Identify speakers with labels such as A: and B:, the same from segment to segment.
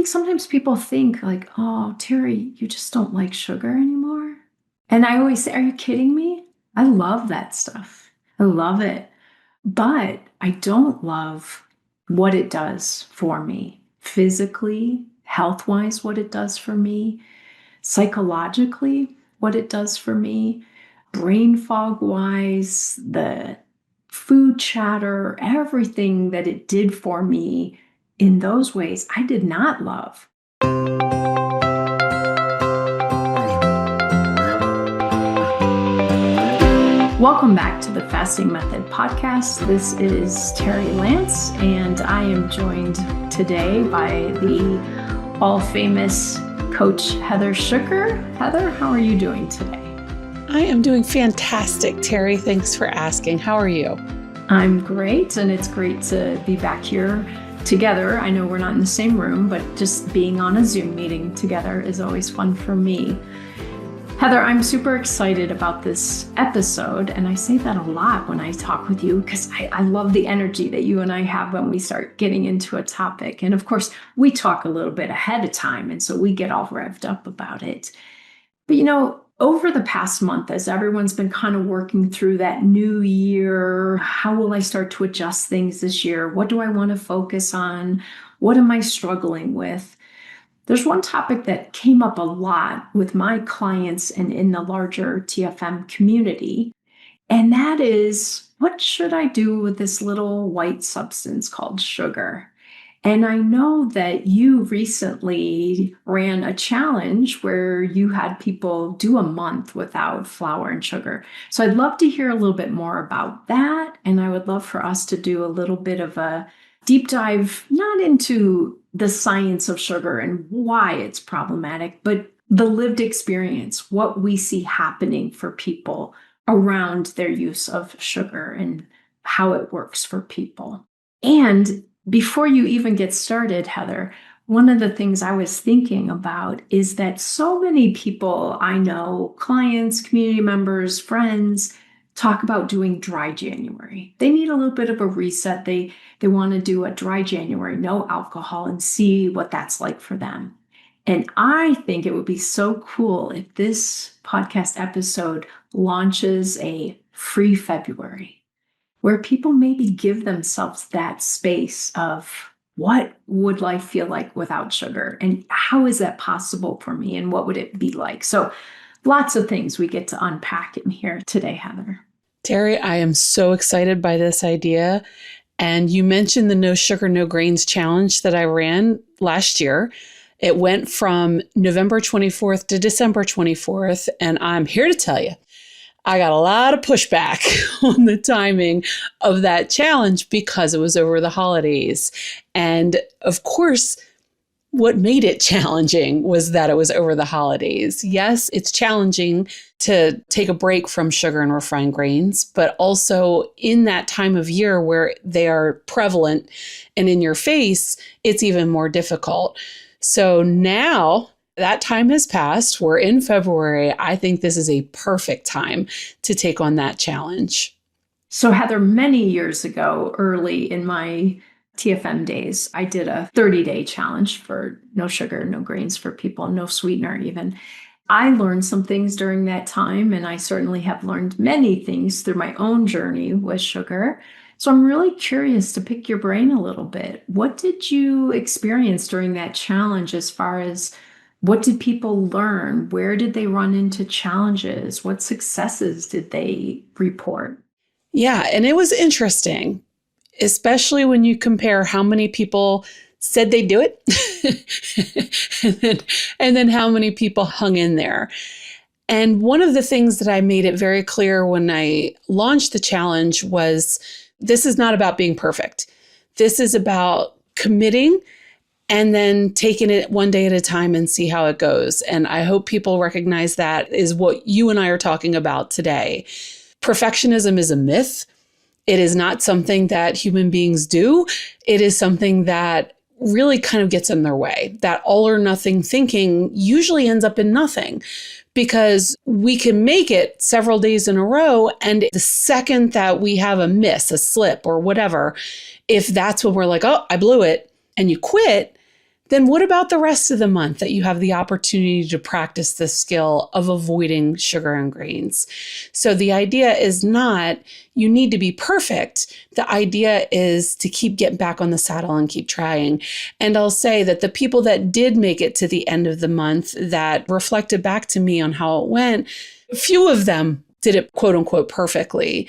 A: think sometimes people think like, oh, Terri, you just don't like sugar anymore. And I always say, are you kidding me? I love that stuff. I love it. But I don't love what it does for me physically, health wise, what it does for me, psychologically, what it does for me, brain fog wise, the food chatter, everything that it did for me in those ways, I did not love. Welcome back to the Fasting Method podcast. This is Terri Lance, and I am joined today by the all-famous coach Heather Shuker. Heather, how are you doing today?
B: I am doing fantastic, Terri. Thanks for asking. How are you?
A: I'm great, and it's great to be back here together. I know we're not in the same room, but just being on a Zoom meeting together is always fun for me. Heather, I'm super excited about this episode, and I say that a lot when I talk with you because I love the energy that you and I have when we start getting into a topic. And of course, we talk a little bit ahead of time, and so we get all revved up about it. But over the past month, as everyone's been kind of working through that new year, how will I start to adjust things this year? What do I want to focus on? What am I struggling with? There's one topic that came up a lot with my clients and in the larger TFM community, and that is, what should I do with this little white substance called sugar? And I know that you recently ran a challenge where you had people do a month without flour and sugar. So I'd love to hear a little bit more about that. And I would love for us to do a little bit of a deep dive, not into the science of sugar and why it's problematic, but the lived experience, what we see happening for people around their use of sugar and how it works for people. And before you even get started, Heather, one of the things I was thinking about is that so many people I know, clients, community members, friends, talk about doing dry January. They need a little bit of a reset. They want to do a dry January, no alcohol, and see what that's like for them. And I think it would be so cool if this podcast episode launches a free February, where people maybe give themselves that space of what would life feel like without sugar? And how is that possible for me? And what would it be like? So lots of things we get to unpack in here today, Heather.
B: Terri, I am so excited by this idea. And you mentioned the No Sugar, No Grains challenge that I ran last year. It went from November 24th to December 24th. And I'm here to tell you, I got a lot of pushback on the timing of that challenge because it was over the holidays. And of course, what made it challenging was that it was over the holidays. Yes, it's challenging to take a break from sugar and refined grains, but also in that time of year where they are prevalent and in your face, it's even more difficult. So now that time has passed. We're in February. I think this is a perfect time to take on that challenge.
A: So Heather, many years ago, early in my TFM days, I did a 30-day challenge for no sugar, no grains for people, no sweetener even. I learned some things during that time, and I certainly have learned many things through my own journey with sugar. So I'm really curious to pick your brain a little bit. What did you experience during that challenge as far as what did people learn? Where did they run into challenges? What successes did they report?
B: Yeah, and it was interesting, especially when you compare how many people said they'd do it and then how many people hung in there. And one of the things that I made it very clear when I launched the challenge was this is not about being perfect. This is about committing and then taking it one day at a time and see how it goes. And I hope people recognize that is what you and I are talking about today. Perfectionism is a myth. It is not something that human beings do. It is something that really kind of gets in their way. That all or nothing thinking usually ends up in nothing because we can make it several days in a row. And the second that we have a miss, a slip or whatever, if that's when we're like, oh, I blew it, and you quit, then what about the rest of the month that you have the opportunity to practice the skill of avoiding sugar and grains? So the idea is not you need to be perfect. The idea is to keep getting back on the saddle and keep trying. And I'll say that the people that did make it to the end of the month that reflected back to me on how it went, few of them did it quote unquote perfectly.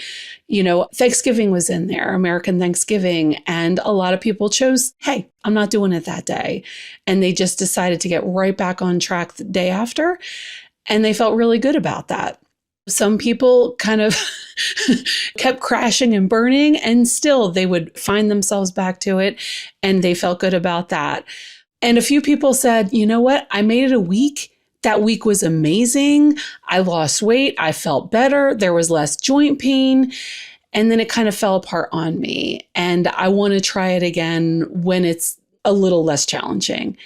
B: Thanksgiving was in there, American Thanksgiving, and a lot of people chose, hey, I'm not doing it that day. And they just decided to get right back on track the day after. And they felt really good about that. Some people kind of kept crashing and burning, and still they would find themselves back to it, and they felt good about that. And a few people said, you know what? I made it a week. That week was amazing. I lost weight. I felt better. There was less joint pain. And then it kind of fell apart on me. And I want to try it again when it's a little less challenging.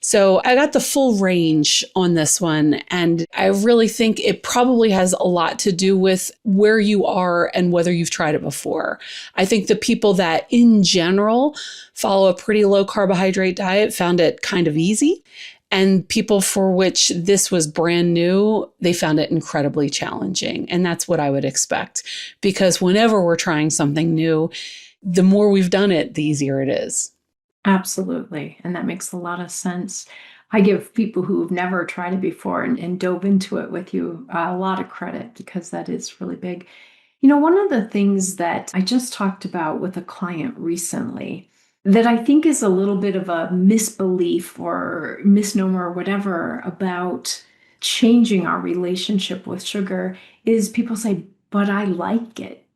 B: So I got the full range on this one. And I really think it probably has a lot to do with where you are and whether you've tried it before. I think the people that in general follow a pretty low carbohydrate diet found it kind of easy. And people for which this was brand new, they found it incredibly challenging. And that's what I would expect. Because whenever we're trying something new, the more we've done it, the easier it is.
A: Absolutely. And that makes a lot of sense. I give people who've never tried it before and dove into it with you a lot of credit, because that is really big. One of the things that I just talked about with a client recently that I think is a little bit of a misbelief or misnomer or whatever about changing our relationship with sugar is people say, but I like it.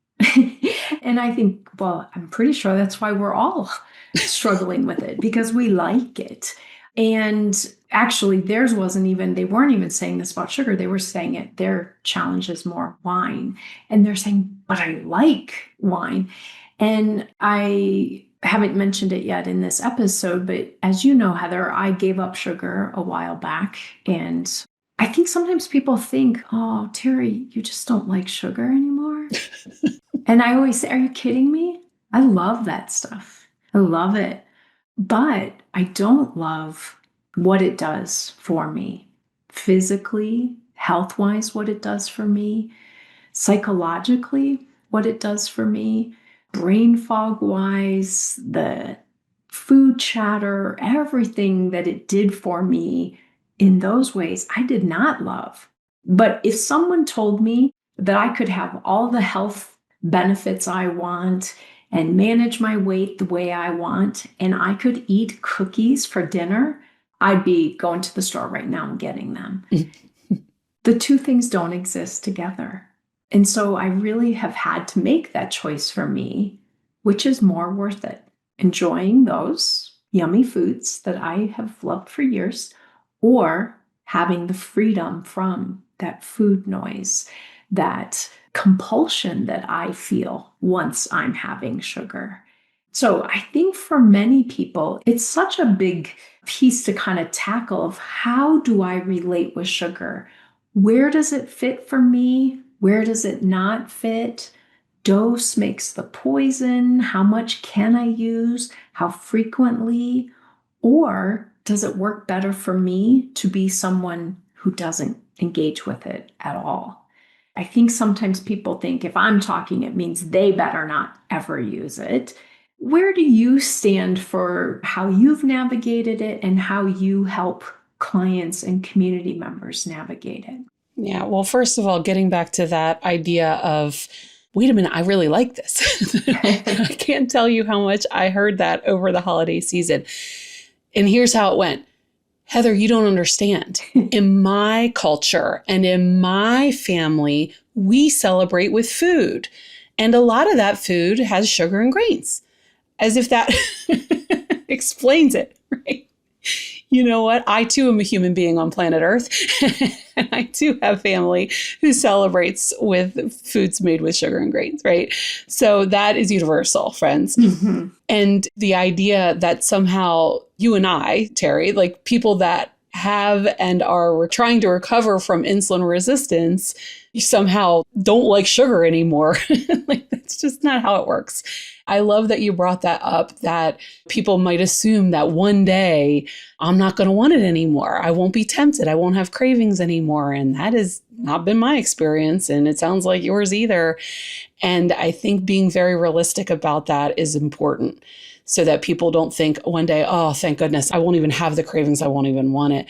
A: And I think, well, I'm pretty sure that's why we're all struggling with it, because we like it. And actually they weren't even saying this about sugar. They were saying it, their challenge is more wine. And they're saying, but I like wine. And I haven't mentioned it yet in this episode, but as you know, Heather, I gave up sugar a while back. And I think sometimes people think, oh, Terri, you just don't like sugar anymore. And I always say, are you kidding me? I love that stuff. I love it. But I don't love what it does for me physically, health-wise, what it does for me, psychologically, what it does for me, brain fog-wise, the food chatter, everything that it did for me in those ways, I did not love. But if someone told me that I could have all the health benefits I want and manage my weight the way I want, and I could eat cookies for dinner, I'd be going to the store right now and getting them. The two things don't exist together. And so I really have had to make that choice for me, which is more worth it. Enjoying those yummy foods that I have loved for years, or having the freedom from that food noise, that compulsion that I feel once I'm having sugar. So I think for many people, it's such a big piece to kind of tackle of how do I relate with sugar? Where does it fit for me? Where does it not fit? Dose makes the poison. How much can I use? How frequently? Or does it work better for me to be someone who doesn't engage with it at all? I think sometimes people think if I'm talking, it means they better not ever use it. Where do you stand for how you've navigated it and how you help clients and community members navigate it?
B: Yeah, well, first of all, getting back to that idea of, wait a minute, I really like this. I can't tell you how much I heard that over the holiday season. And here's how it went. Heather, you don't understand. In my culture and in my family, we celebrate with food. And a lot of that food has sugar and grains, as if that explains it, right? You know what? I too am a human being on planet Earth. And I too have family who celebrates with foods made with sugar and grains, right? So that is universal, friends. Mm-hmm. And the idea that somehow you and I, Terri, like people that have and are trying to recover from insulin resistance, you somehow don't like sugar anymore. Like that's just not how it works. I love that you brought that up, that people might assume that one day I'm not going to want it anymore. I won't be tempted. I won't have cravings anymore. And that has not been my experience. And it sounds like yours either. And I think being very realistic about that is important so that people don't think one day, oh, thank goodness, I won't even have the cravings. I won't even want it.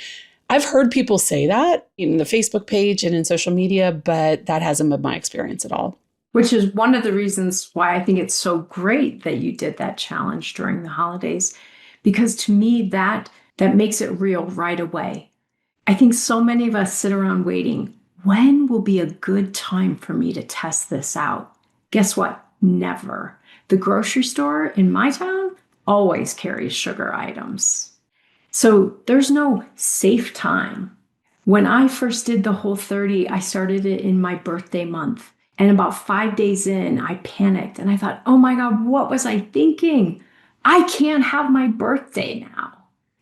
B: I've heard people say that in the Facebook page and in social media, but that hasn't been my experience at all.
A: Which is one of the reasons why I think it's so great that you did that challenge during the holidays, because to me, that makes it real right away. I think so many of us sit around waiting. When will be a good time for me to test this out? Guess what? Never. The grocery store in my town always carries sugar items. So there's no safe time. When I first did the Whole30, I started it in my birthday month. And about 5 days in, I panicked and I thought, oh my God, what was I thinking? I can't have my birthday now.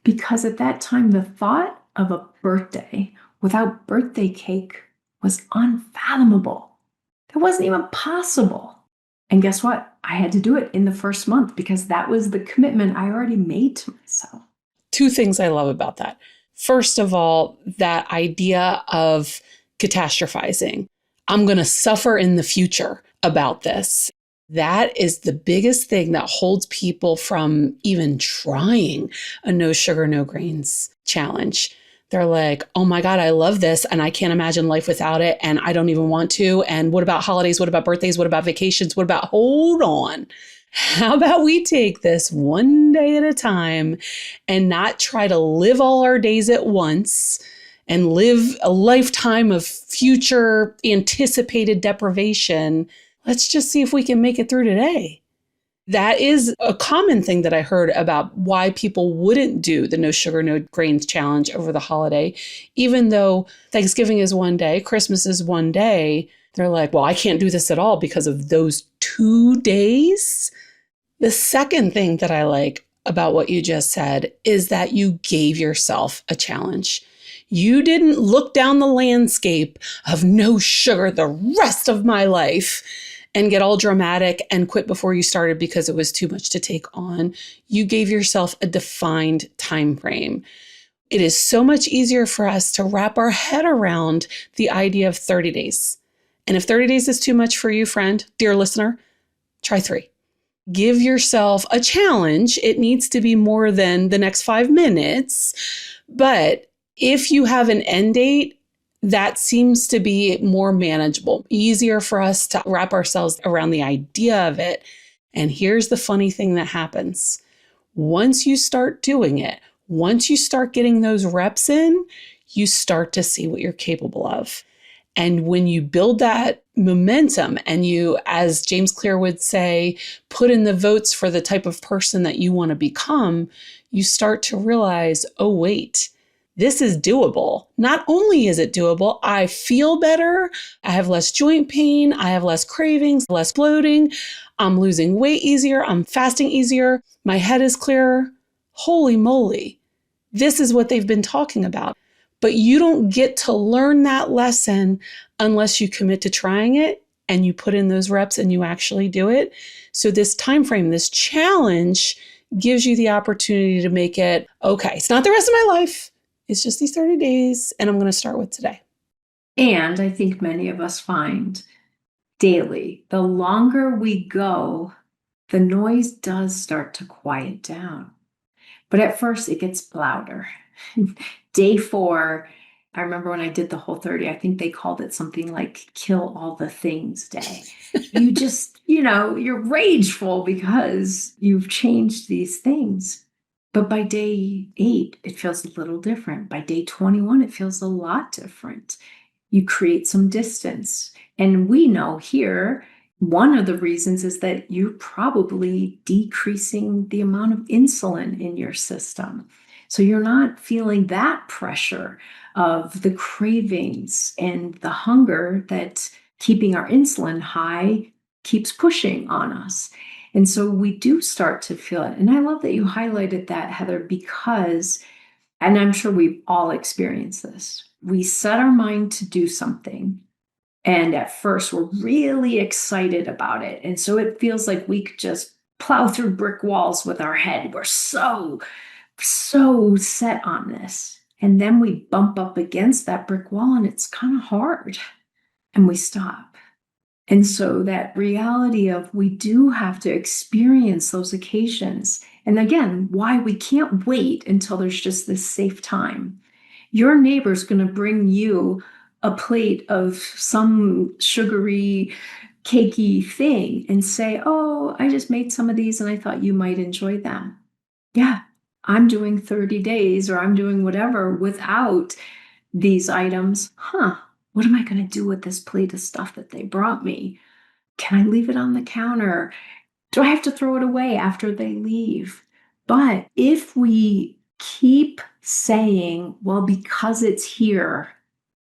A: Because at that time, the thought of a birthday without birthday cake was unfathomable. It wasn't even possible. And guess what? I had to do it in the first month because that was the commitment I already made to myself.
B: Two things I love about that. First of all, that idea of catastrophizing. I'm going to suffer in the future about this. That is the biggest thing that holds people from even trying a no sugar, no grains challenge. They're like, oh my God, I love this. And I can't imagine life without it. And I don't even want to. And what about holidays? What about birthdays? What about vacations? What about, hold on. How about we take this one day at a time and not try to live all our days at once and live a lifetime of future anticipated deprivation? Let's just see if we can make it through today. That is a common thing that I heard about why people wouldn't do the no sugar, no grains challenge over the holiday. Even though Thanksgiving is one day, Christmas is one day, they're like, well, I can't do this at all because of those 2 days. The second thing that I like about what you just said is that you gave yourself a challenge. You didn't look down the landscape of no sugar the rest of my life and get all dramatic and quit before you started because it was too much to take on. You gave yourself a defined time frame. It is so much easier for us to wrap our head around the idea of 30 days. And if 30 days is too much for you, friend, dear listener, try 3. Give yourself a challenge. It needs to be more than the next 5 minutes. But if you have an end date, that seems to be more manageable, easier for us to wrap ourselves around the idea of it. And here's the funny thing that happens. Once you start doing it, once you start getting those reps in, you start to see what you're capable of. And when you build that momentum and you, as James Clear would say, put in the votes for the type of person that you want to become, you start to realize, oh, wait, this is doable. Not only is it doable, I feel better. I have less joint pain. I have less cravings, less bloating. I'm losing weight easier. I'm fasting easier. My head is clearer. Holy moly. This is what they've been talking about. But you don't get to learn that lesson unless you commit to trying it and you put in those reps and you actually do it. So this time frame, this challenge gives you the opportunity to make it, okay, it's not the rest of my life. It's just these 30 days and I'm going to start with today.
A: And I think many of us find daily, the longer we go, the noise does start to quiet down. But at first it gets louder. Day 4, I remember when I did the Whole30, I think they called it something like kill all the things day. You just, you're rageful because you've changed these things. But by day 8, it feels a little different. By day 21, it feels a lot different. You create some distance. And we know here, one of the reasons is that you're probably decreasing the amount of insulin in your system. So you're not feeling that pressure of the cravings and the hunger that keeping our insulin high keeps pushing on us. And so we do start to feel it. And I love that you highlighted that, Heather, because, and I'm sure we've all experienced this, we set our mind to do something. And at first, we're really excited about it. And so it feels like we could just plow through brick walls with our head. We're so set on this. And then we bump up against that brick wall and it's kind of hard and we stop. And so that reality of we do have to experience those occasions. And again, why we can't wait until there's just this safe time. Your neighbor's going to bring you a plate of some sugary, cakey thing and say, oh, I just made some of these and I thought you might enjoy them. Yeah, I'm doing 30 days or I'm doing whatever without these items. What am I going to do with this plate of stuff that they brought me? Can I leave it on the counter? Do I have to throw it away after they leave? But if we keep saying, well, because it's here,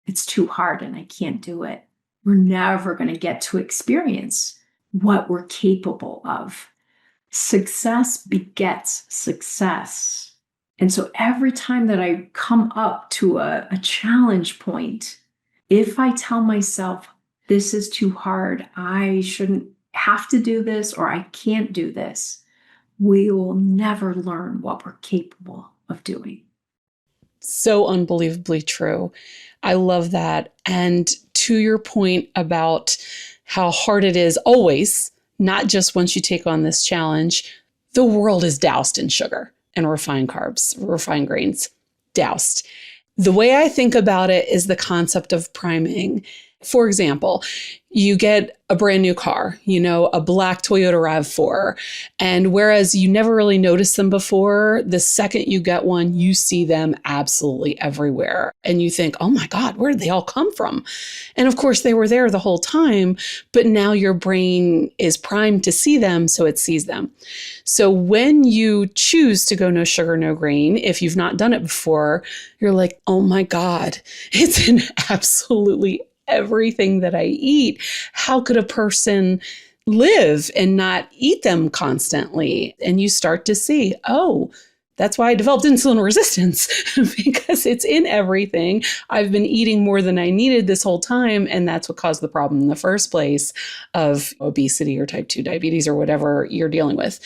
A: it's too hard and I can't do it, we're never going to get to experience what we're capable of. Success begets success. And so every time that I come up to a challenge point, if I tell myself, this is too hard, I shouldn't have to do this, or I can't do this, we will never learn what we're capable of doing.
B: So unbelievably true. I love that. And to your point about how hard it is always, not just once you take on this challenge, the world is doused in sugar and refined carbs, refined grains, doused. The way I think about it is the concept of priming. For example, you get a brand new car, a black Toyota RAV4. And whereas you never really noticed them before, the second you get one, you see them absolutely everywhere. And you think, oh my God, where did they all come from? And of course, they were there the whole time, but now your brain is primed to see them, so it sees them. So when you choose to go no sugar, no grain, if you've not done it before, you're like, oh my God, it's in absolutely everything that I eat. How could a person live and not eat them constantly? And you start to see, oh, that's why I developed insulin resistance because it's in everything. I've been eating more than I needed this whole time. And that's what caused the problem in the first place of obesity or type 2 diabetes or whatever you're dealing with.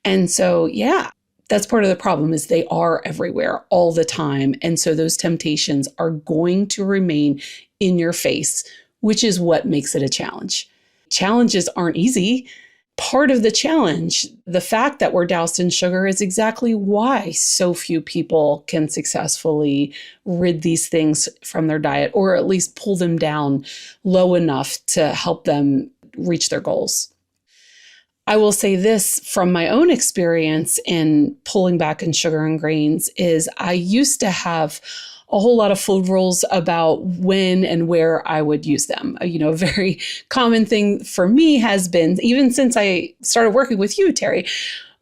B: And so, yeah, that's part of the problem is they are everywhere all the time. And so those temptations are going to remain in your face, which is what makes it a challenge. Challenges aren't easy. Part of the challenge, the fact that we're doused in sugar, is exactly why so few people can successfully rid these things from their diet, or at least pull them down low enough to help them reach their goals. I will say this from my own experience in pulling back on sugar and grains is I used to have a whole lot of food rules about when and where I would use them. A very common thing for me has been, even since I started working with you, Terri,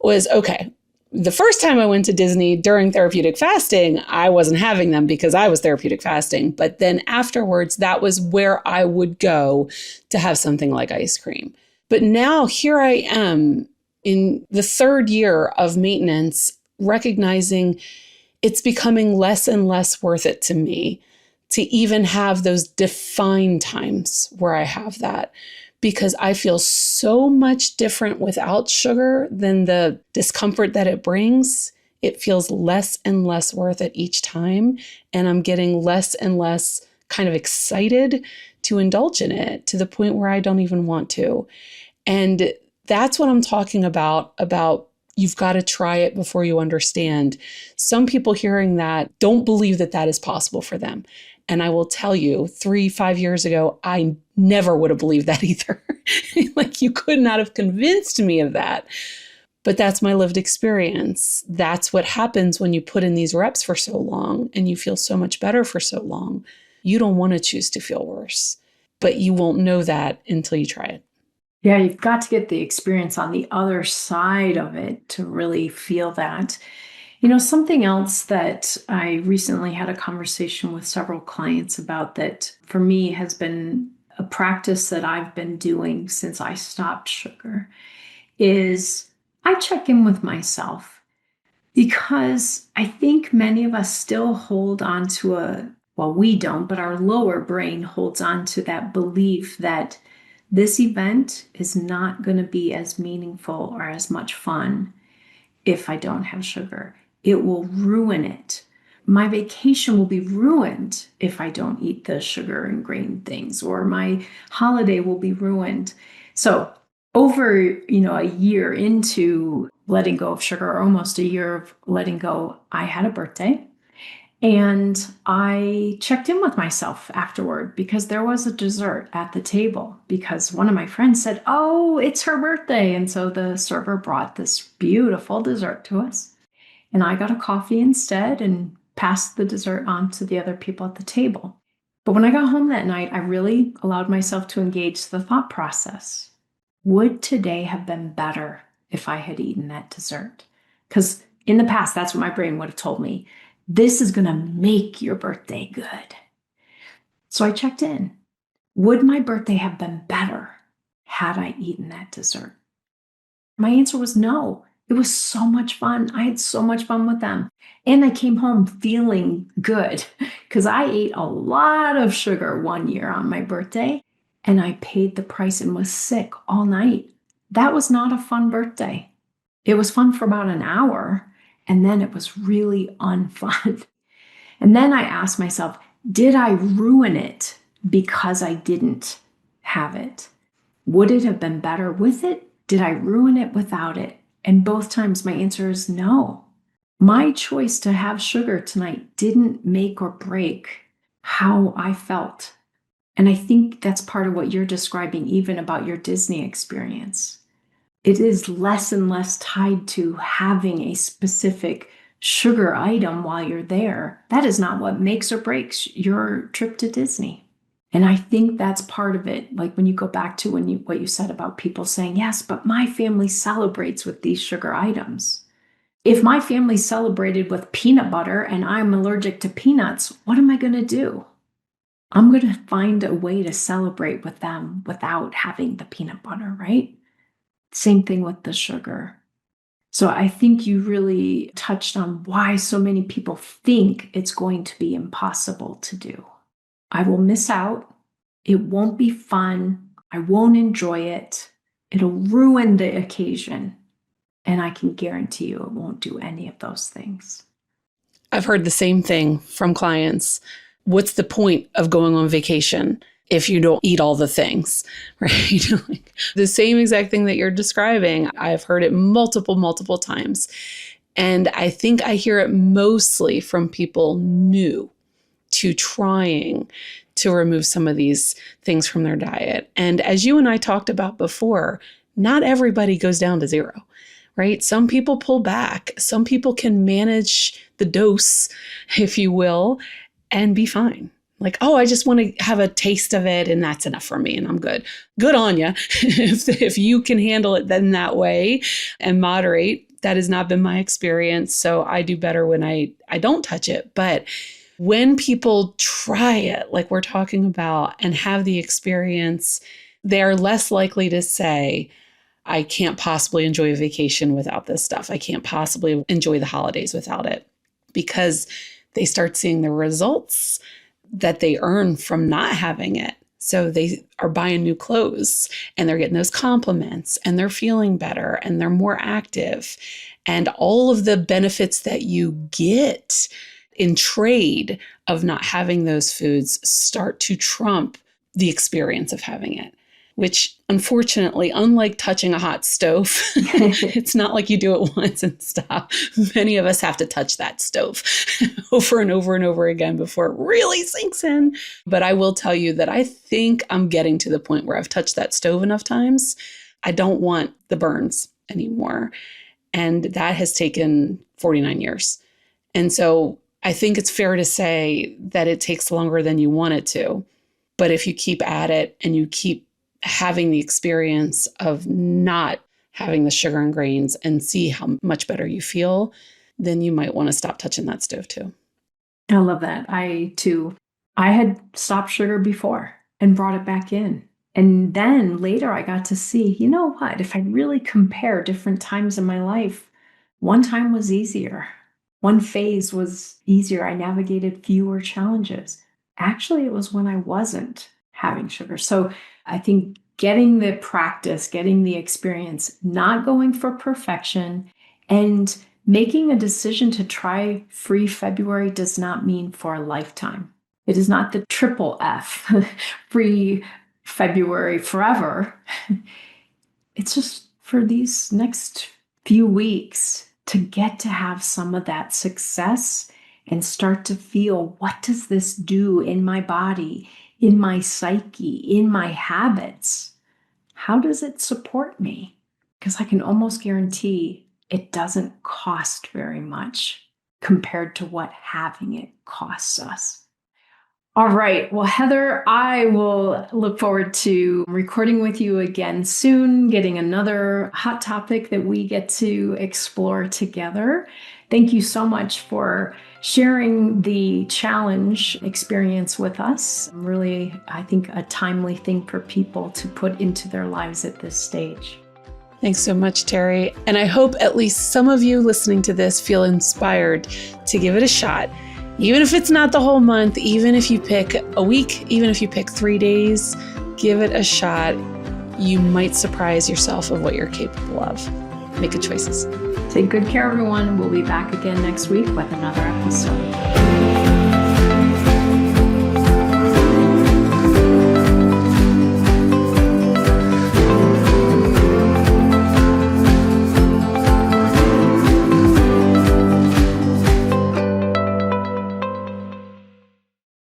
B: was, okay, the first time I went to Disney during therapeutic fasting, I wasn't having them because I was therapeutic fasting. But then afterwards, that was where I would go to have something like ice cream. But now here I am in the third year of maintenance, recognizing it's becoming less and less worth it to me to even have those defined times where I have that, because I feel so much different without sugar than the discomfort that it brings. It feels less and less worth it each time. And I'm getting less and less kind of excited to indulge in it to the point where I don't even want to. And that's what I'm talking about you've got to try it before you understand. Some people hearing that don't believe that that is possible for them. And I will tell you, 3-5 years ago, I never would have believed that either. Like, you could not have convinced me of that. But that's my lived experience. That's what happens when you put in these reps for so long and you feel so much better for so long. You don't want to choose to feel worse, but you won't know that until you try it.
A: Yeah, you've got to get the experience on the other side of it to really feel that. Something else that I recently had a conversation with several clients about that for me has been a practice that I've been doing since I stopped sugar is I check in with myself, because I think many of us still hold on to well, we don't, but our lower brain holds on to that belief that this event is not going to be as meaningful or as much fun if I don't have sugar. It will ruin it. My vacation will be ruined if I don't eat the sugar and grain things, or my holiday will be ruined. So over, a year into letting go of sugar, or almost a year of letting go, I had a birthday. And I checked in with myself afterward because there was a dessert at the table because one of my friends said, "Oh, it's her birthday." And so the server brought this beautiful dessert to us. And I got a coffee instead and passed the dessert on to the other people at the table. But when I got home that night, I really allowed myself to engage the thought process. Would today have been better if I had eaten that dessert? Because in the past, that's what my brain would have told me. This is going to make your birthday good. So I checked in. Would my birthday have been better had I eaten that dessert? My answer was no. It was so much fun. I had so much fun with them. And I came home feeling good because I ate a lot of sugar one year on my birthday and I paid the price and was sick all night. That was not a fun birthday. It was fun for about an hour and then it was really unfun. And then I asked myself, did I ruin it because I didn't have it? Would it have been better with it? Did I ruin it without it? And both times my answer is no. My choice to have sugar tonight didn't make or break how I felt. And I think that's part of what you're describing, even about your Disney experience. It is less and less tied to having a specific sugar item while you're there. That is not what makes or breaks your trip to Disney. And I think that's part of it. Like when you go back to what you said about people saying, yes, but my family celebrates with these sugar items. If my family celebrated with peanut butter and I'm allergic to peanuts, what am I going to do? I'm going to find a way to celebrate with them without having the peanut butter, right? Same thing with the sugar. So I think you really touched on why so many people think it's going to be impossible to do. I will miss out. It won't be fun. I won't enjoy it. It'll ruin the occasion. And I can guarantee you it won't do any of those things.
B: I've heard the same thing from clients. What's the point of going on vacation if you don't eat all the things, right? Like, the same exact thing that you're describing. I've heard it multiple times. And I think I hear it mostly from people new to trying to remove some of these things from their diet. And as you and I talked about before, not everybody goes down to zero, right? Some people pull back. Some people can manage the dose, if you will, and be fine. Like, oh, I just want to have a taste of it and that's enough for me and I'm good. Good on you. If you can handle it then that way and moderate. That has not been my experience. So I do better when I don't touch it. But when people try it, like we're talking about, and have the experience, they are less likely to say, I can't possibly enjoy a vacation without this stuff. I can't possibly enjoy the holidays without it, because they start seeing the results that they earn from not having it. So they are buying new clothes and they're getting those compliments and they're feeling better and they're more active. And all of the benefits that you get in trade of not having those foods start to trump the experience of having it, which unfortunately, unlike touching a hot stove, it's not like you do it once and stop. Many of us have to touch that stove over and over and over again before it really sinks in. But I will tell you that I think I'm getting to the point where I've touched that stove enough times. I don't want the burns anymore. And that has taken 49 years. And so I think it's fair to say that it takes longer than you want it to. But if you keep at it and you keep having the experience of not having the sugar and grains and see how much better you feel, then you might want to stop touching that stove too.
A: I love that. I had stopped sugar before and brought it back in. And then later I got to see, you know what, if I really compare different times in my life, one time was easier. One phase was easier. I navigated fewer challenges. Actually, it was when I wasn't having sugar. So I think getting the practice, getting the experience, not going for perfection, and making a decision to try free February does not mean for a lifetime. It is not the triple F, free February forever. It's just for these next few weeks to get to have some of that success and start to feel, what does this do in my body, in my psyche, in my habits? How does it support me? Because I can almost guarantee it doesn't cost very much compared to what having it costs us. All right. Well, Heather, I will look forward to recording with you again soon, getting another hot topic that we get to explore together. Thank you so much for sharing the challenge experience with us. Really, I think, a timely thing for people to put into their lives at this stage.
B: Thanks so much, Terri. And I hope at least some of you listening to this feel inspired to give it a shot. Even if it's not the whole month, even if you pick a week, even if you pick 3 days, give it a shot. You might surprise yourself of what you're capable of. Make good choices.
A: Take good care, everyone. We'll be back again next week with another episode.